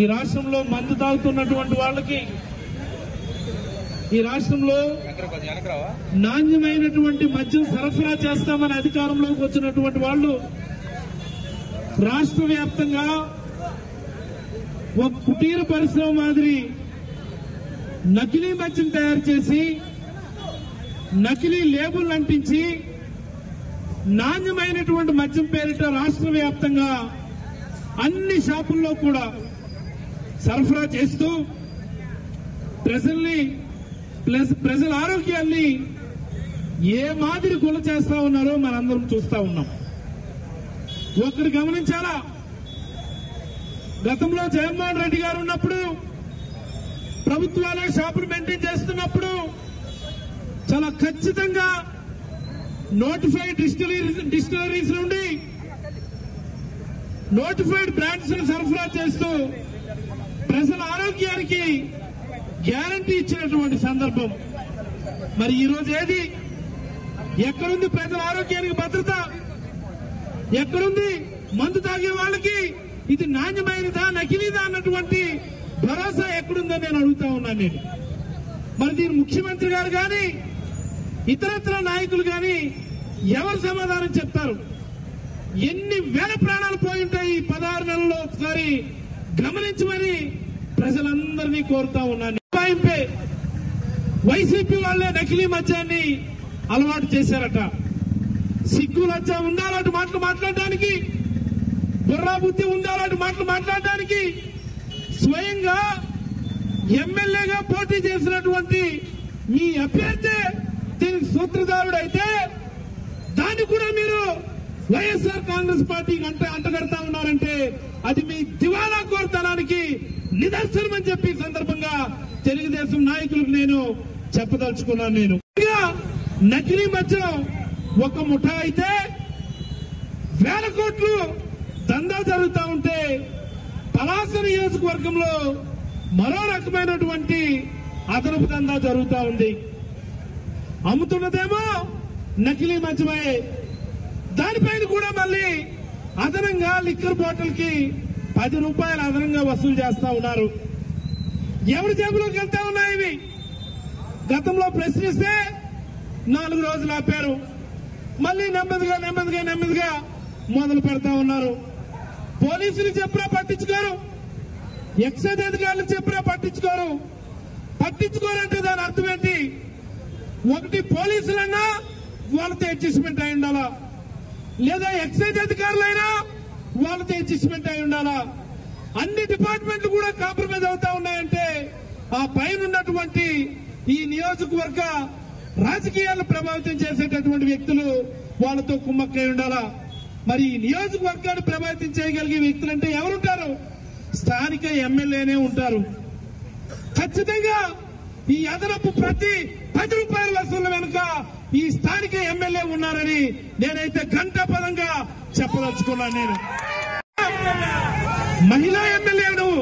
ఈ రాష్ట్రంలో మందు తాగుతున్నటువంటి వాళ్ళకి, ఈ రాష్ట్రంలో నాణ్యమైనటువంటి మద్యం సరఫరా చేస్తామని అధికారంలోకి వచ్చినటువంటి వాళ్ళు రాష్ట్ర వ్యాప్తంగా ఒక కుటీర పరిశ్రమ మాదిరి నకిలీ మద్యం తయారు చేసి, నకిలీ లేబుల్ అంటించి, నాణ్యమైనటువంటి మద్యం పేరిట రాష్ట్ర వ్యాప్తంగా అన్ని షాపుల్లో కూడా సరఫరా చేస్తూ ప్రజల ఆరోగ్యాన్ని ఏ మాదిరి గుల చేస్తా ఉన్నారో మనందరం చూస్తా ఉన్నాం. ఒకటి గమనించాలా, గతంలో జగన్మోహన్ రెడ్డి గారు ఉన్నప్పుడు ప్రభుత్వాలే షాపులు మెయింటైన్ చేస్తున్నప్పుడు చాలా ఖచ్చితంగా నోటిఫైడ్ డిస్టిలరీస్ నుండి నోటిఫైడ్ బ్రాండ్స్ ను సరఫరా చేస్తూ ప్రజల ఆరోగ్యానికి గ్యారంటీ ఇచ్చినటువంటి సందర్భం. మరి ఈ రోజు ఏది, ఎక్కడుంది ప్రజల ఆరోగ్యానికి భద్రత? ఎక్కడుంది మందు తాగే వాళ్ళకి ఇది నాణ్యమైనదా నకిలీదా అన్నటువంటి భరోసా ఎక్కడుందో నేను అడుగుతా ఉన్నాను నేను. మరి దీని ముఖ్యమంత్రి గారు కానీ ఇతరత్ర నాయకులు కానీ ఎవరు సమాధానం చెప్తారు? ఎన్ని వేల ప్రాణాలు పోయి ఉంటాయి ఈ 16 నెలల్లో ఒకసారి గమనించమని ప్రజలందరినీ కోరుతా ఉన్నాను. వైసీపీ వాళ్లే నకిలీ మద్యాన్ని అలవాటు చేశారట. సిగ్గు లజ్జ ఉండాలంటూ మాటలు మాట్లాడడానికి, బుర్రా బుద్ధి ఉండాలంటూ మాటలు మాట్లాడడానికి స్వయంగా ఎమ్మెల్యేగా పోటీ చేసినటువంటి మీ అభ్యర్థి దీనికి సూత్రధారుడైతే దాన్ని కూడా మీరు వైఎస్ఆర్ కాంగ్రెస్ పార్టీకి అంటగడతా ఉన్నారంటే అది మీ దివాలా కోరుతనానికి నిదర్శనమని చెప్పి ఈ సందర్భంగా తెలుగుదేశం నాయకులకు నేను చెప్పదలుచుకున్నాను. నేను నకిలీ మద్యం ఒక ముఠా అయితే వేల కోట్లు దందా జరుగుతూ ఉంటే పలాస నియోజకవర్గంలో మరో రకమైనటువంటి అదనపు దందా జరుగుతూ ఉంది. అమ్ముతున్నదేమో నకిలీ మద్యమే, దానిపైన కూడా మళ్ళీ అదనంగా లిక్కర్ బాటిల్ కి 10 రూపాయలు అదనంగా వసూలు చేస్తా ఉన్నారు. ఎవరి జేబులోకి వెళ్తా ఉన్నాయి ఇవి? గతంలో ప్రశ్నిస్తే 4 రోజులు ఆపారు, మళ్ళీ నెమ్మదిగా మొదలు పెడతా ఉన్నారు. పోలీసులు చెప్పినా పట్టించుకోరు, ఎక్సైజ్ అధికారులు చెప్పినా పట్టించుకోరంటే దాని అర్థం ఏంటి? ఒకటి పోలీసులన్నా వాళ్ళతో అడ్జస్ట్మెంట్ అయి ఉండాలా, లేదా ఎక్సైజ్ అధికారులైనా వాళ్ళతో అడ్జస్ట్మెంట్ అయి ఉండాలా. అన్ని డిపార్ట్మెంట్లు కూడా కాంప్రమైజ్ అవుతా ఉన్నాయంటే ఆ పైన ఉన్నటువంటి ఈ నియోజకవర్గ రాజకీయాలను ప్రభావితం చేసేటటువంటి వ్యక్తులు వాళ్ళతో కుమ్మక్కై ఉండాలా. మరి ఈ నియోజకవర్గాన్ని ప్రభావితం చేయగలిగే వ్యక్తులంటే ఎవరుంటారు? స్థానిక ఎమ్మెల్యేనే ఉంటారు. ఖచ్చితంగా ఈ అదనపు ప్రతి 10 రూపాయల వసూళ్ల వెనుక ఈ స్థానిక ఎమ్మెల్యే ఉన్నారని నేనైతే ఘంటాపదంగా చెప్పదలుచుకున్నాను. నేను మహిళా ఎమ్మెల్యే, నువ్వు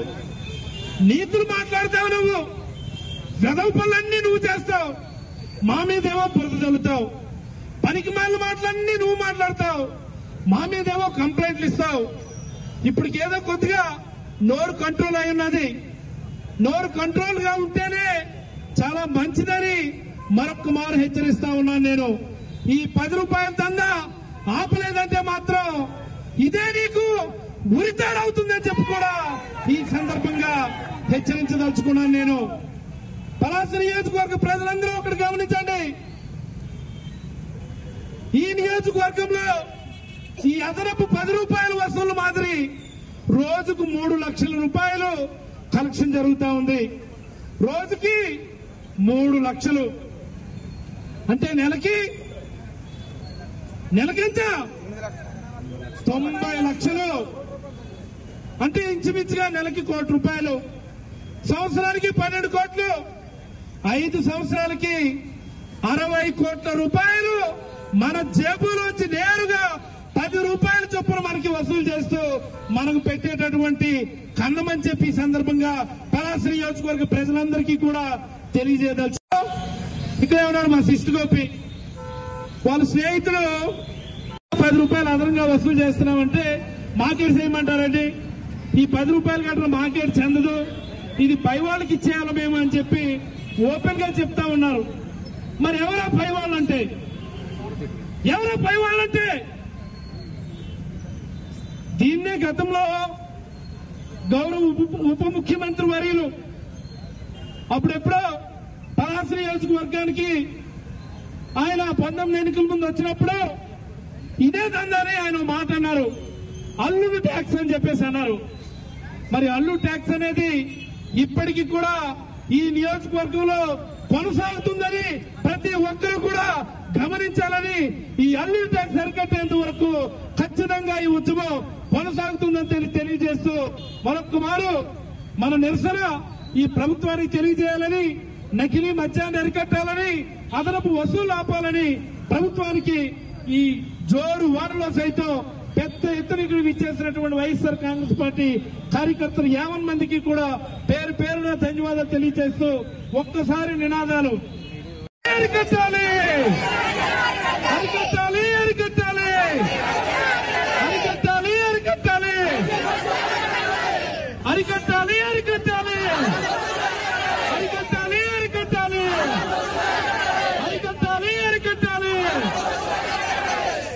నీతులు మాట్లాడతావు, నువ్వు వెదవ పనులన్నీ నువ్వు చేస్తావు, మా మీదేమో బురద చల్లుతావు, పనికిమాలిన మాటలన్నీ నువ్వు మాట్లాడతావు, మా మీదేమో కంప్లైంట్లు ఇస్తావు. ఇప్పటికేదో కొద్దిగా నోరు కంట్రోల్ అయి ఉన్నది. నోరు కంట్రోల్ గా ఉంటేనే చాలా మంచిదని మరొక్క మారు హెచ్చరిస్తా ఉన్నాను నేను. ఈ 10 రూపాయల దందా ఆపలేదంటే మాత్రం ఇదే నీకు ఉరితాడవుతుందని చెప్పి కూడా ఈ సందర్భంగా హెచ్చరించదలుచుకున్నాను నేను. పలాస నియోజకవర్గ ప్రజలందరూ ఒకటి గమనించండి, ఈ నియోజకవర్గంలో ఈ అదనపు 10 రూపాయల వసూళ్లు మాదిరి రోజుకు 3 లక్షల రూపాయలు కలెక్షన్ జరుగుతా ఉంది. రోజుకి 3 లక్షలు అంటే నెలకెంత? 90 లక్షలు అంటే ఇంచుమించుగా నెలకి 1 కోటి రూపాయలు, సంవత్సరానికి 12 కోట్లు, 5 సంవత్సరాలకి 60 కోట్ల రూపాయలు మన జేబులోంచి నేరుగా 10 రూపాయల చొప్పున మనకి వసూలు చేస్తూ మనకు పెట్టేటటువంటి కన్నమని చెప్పి ఈ సందర్భంగా పలాస నియోజకవర్గ ప్రజలందరికీ కూడా తెలియజేయదలుచు. ఇక్కడే ఉన్నాడు మా సిస్టర్ గోపి, వాళ్ళ స్నేహితులు 10 రూపాయలు అదనంగా వసూలు చేస్తున్నామంటే మాకేం చేయమంటారండి? ఈ 10 రూపాయలు కట్టిన మాకేట్ చెందదు, ఇది పై వాళ్ళకి ఇచ్చేయాలి మేము అని చెప్పి ఓపెన్ గా చెప్తా ఉన్నారు. మరి ఎవరా పై వాళ్ళంటే? ఎవరా పై వాళ్ళంటే? దీన్నే గతంలో గౌరవ ఉప ముఖ్యమంత్రి వర్యులు అప్పుడెప్పుడో పలాస నియోజకవర్గానికి ఆయన 19 ఎన్నికల ముందు వచ్చినప్పుడు ఇదే దందానే ఆయన మాట అన్నారు, అల్లుడు ట్యాక్స్ అని చెప్పేసి అన్నారు. మరి అల్లు ట్యాక్స్ అనేది ఇప్పటికీ కూడా ఈ నియోజకవర్గంలో కొనసాగుతుందని ప్రతి ఒక్కరూ కూడా గమనించాలని, ఈ అల్లు ట్యాక్స్ అరికట్టేంత వరకు ఖచ్చితంగా ఈ ఉద్యమం కొనసాగుతుందని తెలియజేస్తూ మరొక మారు మన నిరసన ఈ ప్రభుత్వానికి తెలియజేయాలని, నకిలీ మద్యాన్ని అరికట్టాలని, అదనపు వసూలు ఆపాలని ప్రభుత్వానికి ఈ జోరు వానలో సైతం పెద్ద ఎత్తున ఇక్కడ ఇచ్చేసినటువంటి వైఎస్ఆర్ కాంగ్రెస్ పార్టీ కార్యకర్తలు 50 మందికి కూడా పేరు పేరున ధన్యవాదాలు తెలియజేస్తూ ఒక్కసారి నినాదాలు అరికట్టాలి.